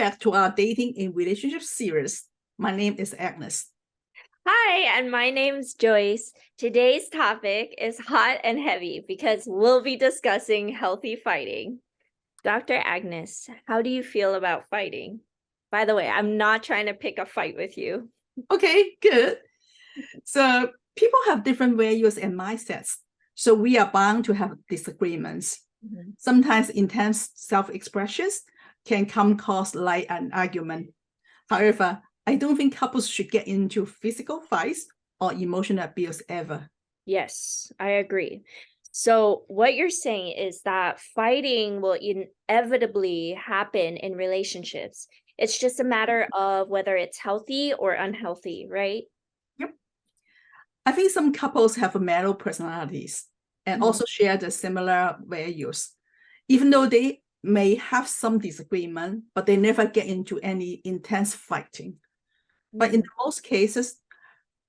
back to our Dating in Relationship series. My name is Agnes. Hi, and my name's Joyce. Today's topic is hot and heavy because we'll be discussing healthy fighting. Dr. Agnes, how do you feel about fighting? By the way, I'm not trying to pick a fight with you. Okay, good. So people have different values and mindsets. So we are bound to have disagreements. Mm-hmm. Sometimes intense self-expressions can come across like an argument. However, I don't think couples should get into physical fights or emotional abuse ever. Yes, I agree. So what you're saying is that fighting will inevitably happen in relationships. It's just a matter of whether it's healthy or unhealthy, right? Yep. I think some couples have mellow personalities and also share the similar values. Even though they may have some disagreement, but they never get into any intense fighting. But in most cases,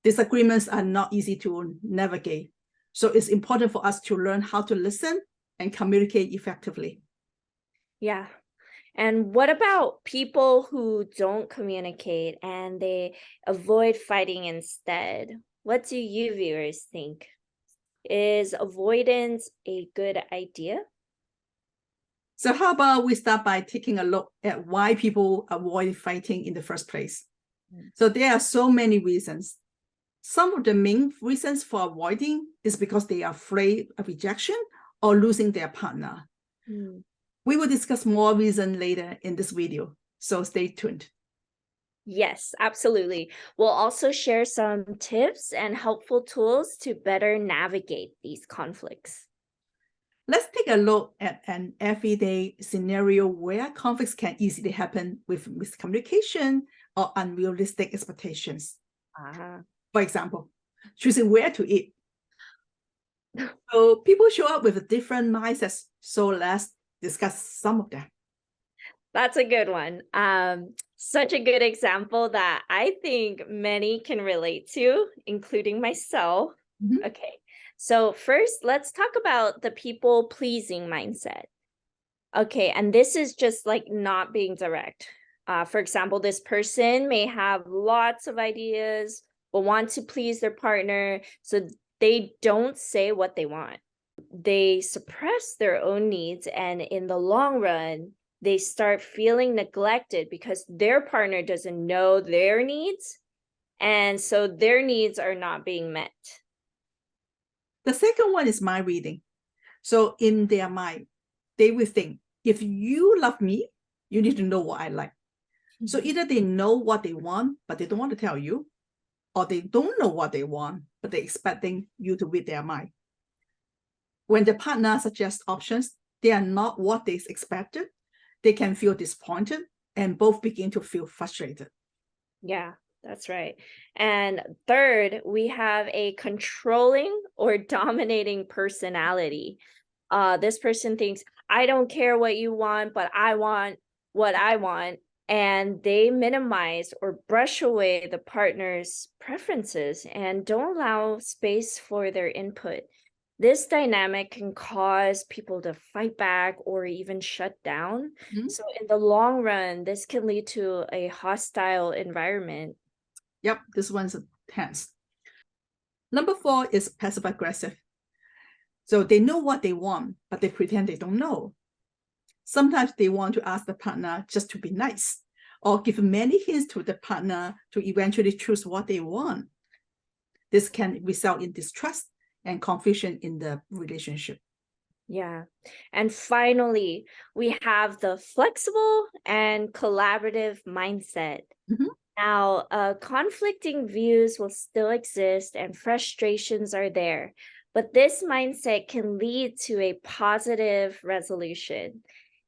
disagreements are not easy to navigate. So it's important for us to learn how to listen and communicate effectively. Yeah. And what about people who don't communicate and they avoid fighting instead? What do you viewers think? Is avoidance a good idea? So how about we start by taking a look at why people avoid fighting in the first place? So there are so many reasons. Some of the main reasons for avoiding is because they are afraid of rejection or losing their partner. We will discuss more reasons later in this video, so stay tuned. Yes, absolutely. We'll also share some tips and helpful tools to better navigate these conflicts. Let's take a look at an everyday scenario where conflicts can easily happen with miscommunication or unrealistic expectations. For example, choosing where to eat. So people show up with different mindsets. So let's discuss some of them. That's a good one. Such a good example that I think many can relate to, including myself. Okay, so first, let's talk about the people-pleasing mindset. Okay, and this is just like not being direct. For example, this person may have lots of ideas, but want to please their partner, so they don't say what they want. They suppress their own needs, and in the long run, they start feeling neglected because their partner doesn't know their needs, and so their needs are not being met. The second one is mind reading. So in their mind, they will think, if you love me, you need to know what I like. So either they know what they want, but they don't want to tell you, or they don't know what they want, but they're expecting you to read their mind. When the partner suggests options, they are not what they expected. They can feel disappointed and both begin to feel frustrated. Yeah, that's right. And third, we have a controlling or dominating personality. This person thinks, I don't care what you want, but I want what I want. And they minimize or brush away the partner's preferences and don't allow space for their input. This dynamic can cause people to fight back or even shut down. So in the long run, this can lead to a hostile environment. Yep, this one's tense. Number 4 is passive aggressive. So they know what they want, but they pretend they don't know. Sometimes they want to ask the partner just to be nice or give many hints to the partner to eventually choose what they want. This can result in distrust and confusion in the relationship. Yeah. And finally, we have the flexible and collaborative mindset. Now, conflicting views will still exist and frustrations are there, but this mindset can lead to a positive resolution.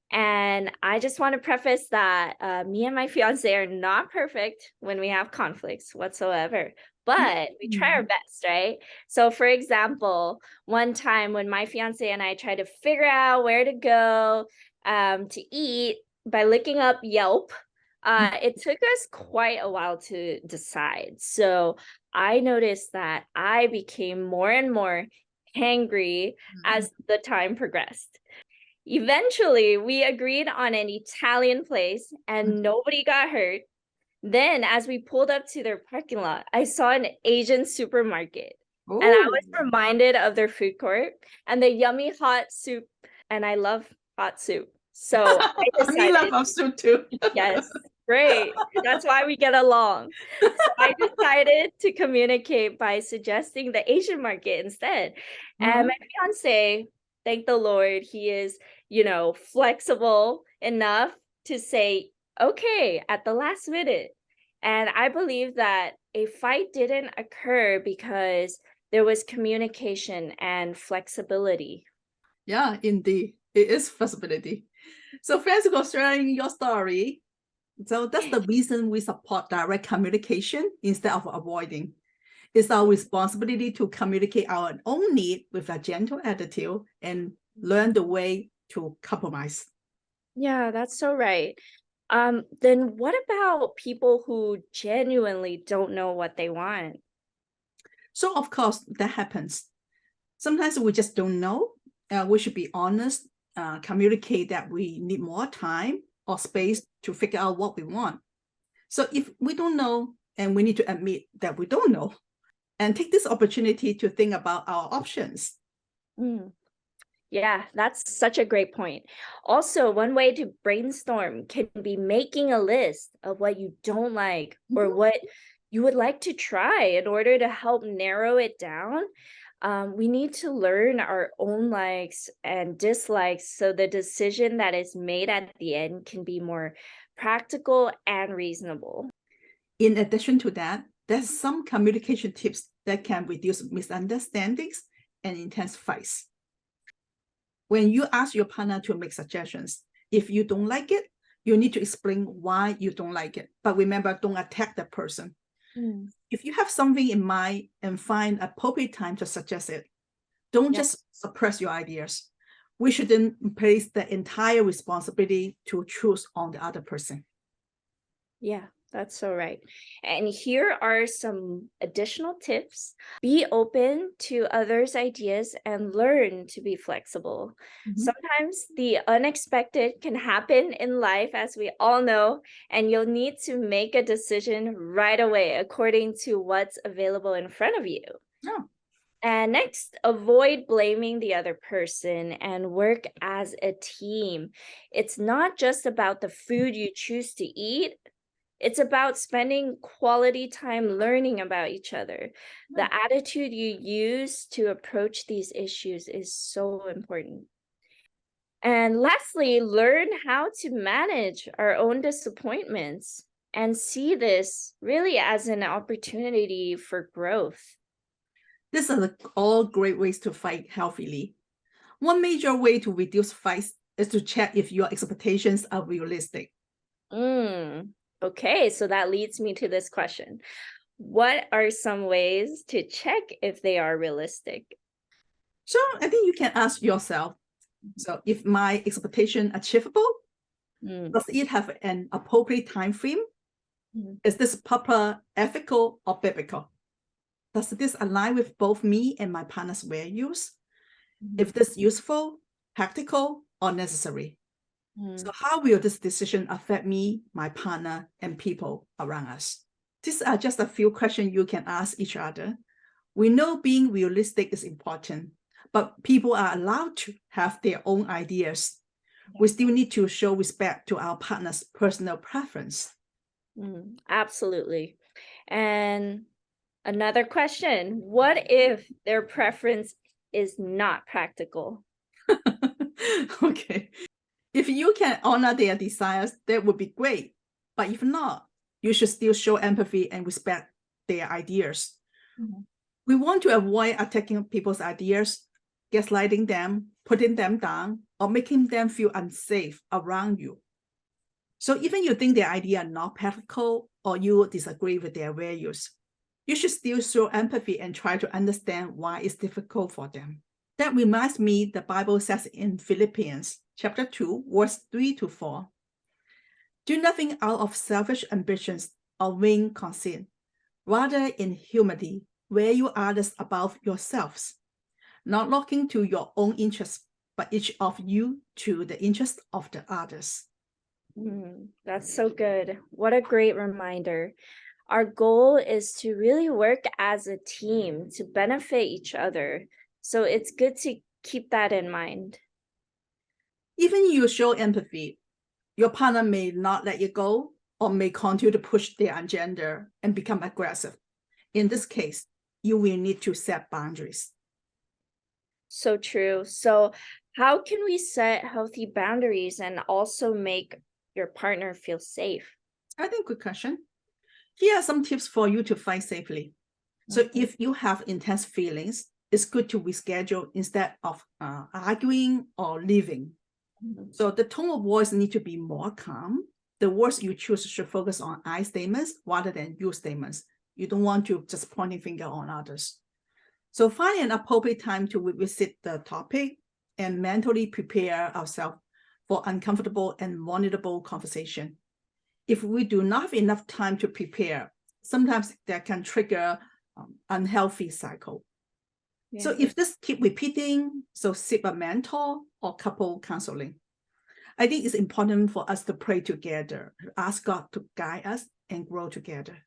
And I just want to preface that me and my fiance are not perfect when we have conflicts whatsoever, but we try our best, right? So for example, one time when my fiance and I tried to figure out where to go to eat by looking up Yelp, it took us quite a while to decide. So I noticed that I became more and more hangry as the time progressed. Eventually, we agreed on an Italian place and nobody got hurt. Then, as we pulled up to their parking lot, I saw an Asian supermarket. And I was reminded of their food court and the yummy hot soup. And I love hot soup. So I I love decided, hot soup too. yes, great. That's why we get along. So I decided to communicate by suggesting the Asian market instead. And my fiance, thank the Lord, he is, flexible enough to say, okay, at the last minute. And I believe that a fight didn't occur because there was communication and flexibility. Yeah, indeed. It is flexibility. So thanks for sharing your story. So that's the reason we support direct communication instead of avoiding. It's our responsibility to communicate our own need with a gentle attitude and learn the way to compromise. Yeah, that's so right. Then what about people who genuinely don't know what they want? So of course that happens. Sometimes we just don't know. We should be honest, communicate that we need more time or space to figure out what we want. So if we don't know, and we need to admit that we don't know, and take this opportunity to think about our options. Yeah, that's such a great point. Also, one way to brainstorm can be making a list of what you don't like or what you would like to try in order to help narrow it down. We need to learn our own likes and dislikes so the decision that is made at the end can be more practical and reasonable. In addition to that, there's some communication tips that can reduce misunderstandings and intense fights. When you ask your partner to make suggestions, if you don't like it, you need to explain why you don't like it. But remember, don't attack the person. If you have something in mind and find appropriate time to suggest it, don't just suppress your ideas. We shouldn't place the entire responsibility to choose on the other person. Yeah, that's so right. And here are some additional tips. Be open to others' ideas and learn to be flexible. Sometimes the unexpected can happen in life, as we all know, and you'll need to make a decision right away according to what's available in front of you. And next, avoid blaming the other person and work as a team. It's not just about the food you choose to eat. It's about spending quality time learning about each other. The attitude you use to approach these issues is so important. And lastly, learn how to manage our own disappointments and see this really as an opportunity for growth. These are all great ways to fight healthily. One major way to reduce fights is to check if your expectations are realistic. Okay, so that leads me to this question. What are some ways to check if they are realistic? So I think you can ask yourself, so if my expectation achievable, does it have an appropriate time frame? Is this proper, ethical, or biblical? Does this align with both me and my partner's values? If this is useful, practical, or necessary? So how will this decision affect me, my partner, and people around us? These are just a few questions you can ask each other. We know being realistic is important, but people are allowed to have their own ideas. We still need to show respect to our partner's personal preference. Absolutely. And another question, what if their preference is not practical? Okay. If you can honor their desires, that would be great. But if not, you should still show empathy and respect their ideas. We want to avoid attacking people's ideas, gaslighting them, putting them down, or making them feel unsafe around you. So even you think their idea are not practical or you disagree with their values, you should still show empathy and try to understand why it's difficult for them. That reminds me, the Bible says in Philippians chapter 2, verse 3-4, do nothing out of selfish ambitions or vain conceit. Rather, in humility, value others above yourselves, not looking to your own interests, but each of you to the interest of the others. That's so good. What a great reminder. Our goal is to really work as a team to benefit each other. So it's good to keep that in mind. Even you show empathy, your partner may not let you go or may continue to push their agenda and become aggressive. In this case, you will need to set boundaries. So true. So how can we set healthy boundaries and also make your partner feel safe? I think good question. Here are some tips for you to fight safely. So if you have intense feelings, it's good to reschedule instead of arguing or leaving. So the tone of voice needs to be more calm. The words you choose should focus on I statements rather than you statements. You don't want to just pointing finger on others. So find an appropriate time to revisit the topic and mentally prepare ourselves for uncomfortable and vulnerable conversation. If we do not have enough time to prepare, sometimes that can trigger unhealthy cycle. Yeah. So if this keep repeating, so seek a mentor or couple counseling. I think it's important for us to pray together, ask God to guide us and grow together.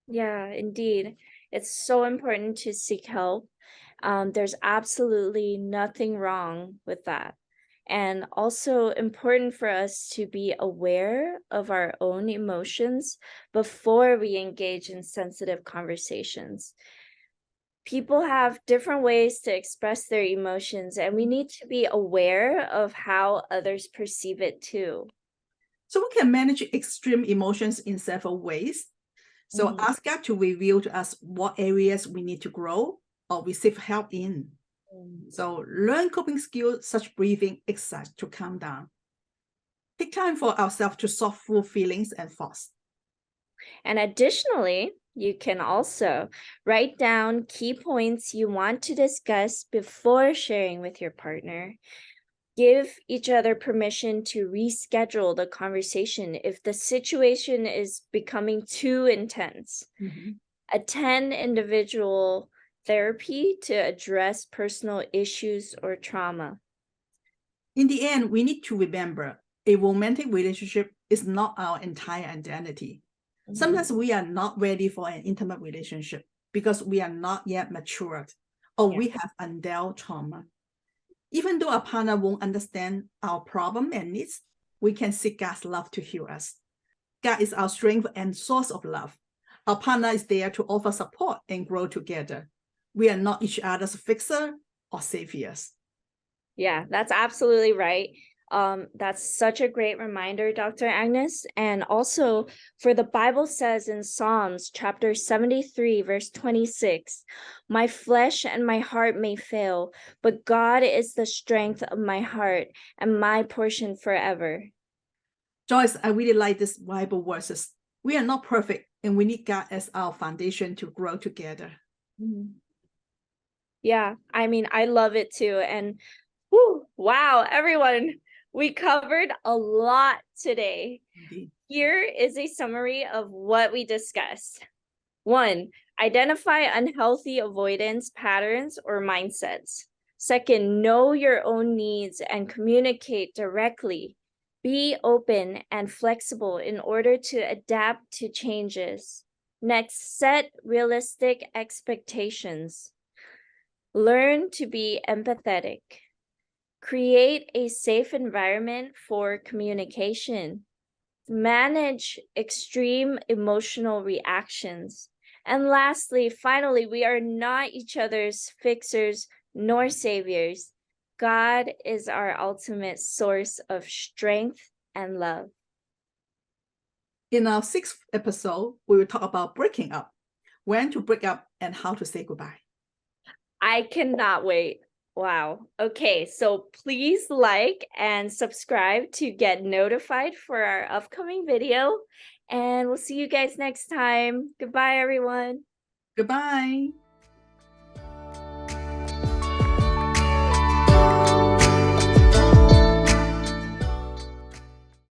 Yeah, indeed. It's so important to seek help. There's absolutely nothing wrong with that. And also important for us to be aware of our own emotions before we engage in sensitive conversations. People have different ways to express their emotions, and we need to be aware of how others perceive it too. So we can manage extreme emotions in several ways. So ask God to reveal to us what areas we need to grow or receive help in. So learn coping skills such breathing exercise to calm down. Take time for ourselves to sort through feelings and thoughts. And additionally, you can also write down key points you want to discuss before sharing with your partner. Give each other permission to reschedule the conversation if the situation is becoming too intense. Attend individual therapy to address personal issues or trauma. In the end, we need to remember a romantic relationship is not our entire identity. Sometimes we are not ready for an intimate relationship because we are not yet matured or we have undealt trauma. Even though our partner won't understand our problem and needs, we can seek God's love to heal us. God is our strength and source of love. Our partner is there to offer support and grow together. We are not each other's fixer or saviors. Yeah, that's absolutely right. That's such a great reminder, Dr. Agnes. And also, for the Bible says in Psalms chapter 73, verse 26, my flesh and my heart may fail, but God is the strength of my heart and my portion forever. Joyce, I really like these Bible verses. We are not perfect, and we need God as our foundation to grow together. Yeah, I mean, I love it too. And wow, everyone, we covered a lot today. Indeed. Here is a summary of what we discussed. 1, identify unhealthy avoidance patterns or mindsets. 2, know your own needs and communicate directly. Be open and flexible in order to adapt to changes. Next, set realistic expectations. Learn to be empathetic. Create a safe environment for communication. Manage extreme emotional reactions. And lastly, finally, we are not each other's fixers nor saviors. God is our ultimate source of strength and love. In our 6th episode, we will talk about breaking up, when to break up, and how to say goodbye. I cannot wait. Wow. Okay, so please like and subscribe to get notified for our upcoming video. And we'll see you guys next time. Goodbye, everyone. Goodbye.